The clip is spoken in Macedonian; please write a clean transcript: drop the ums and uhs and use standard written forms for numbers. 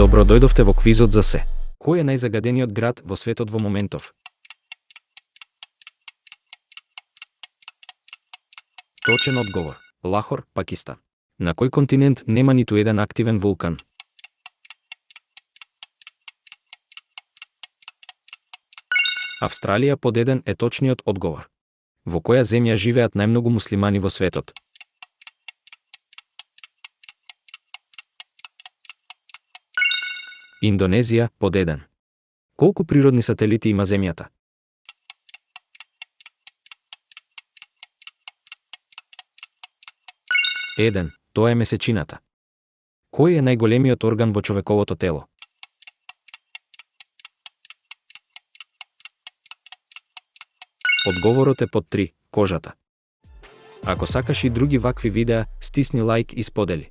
Добро дојдовте во квизот за се. Кој е најзагадениот град во светот во моментов? Точен одговор. Лахор, Пакистан. На кој континент нема ниту еден активен вулкан? Австралија под 1 е точниот одговор. Во која земја живеат најмногу муслимани во светот? Индонезија под 1. Колку природни сателити има земјата? Еден, тоа е месечината. Кој е најголемиот орган во човековото тело? Одговорот е под 3, кожата. Ако сакаш и други вакви видеа, стисни лайк и сподели.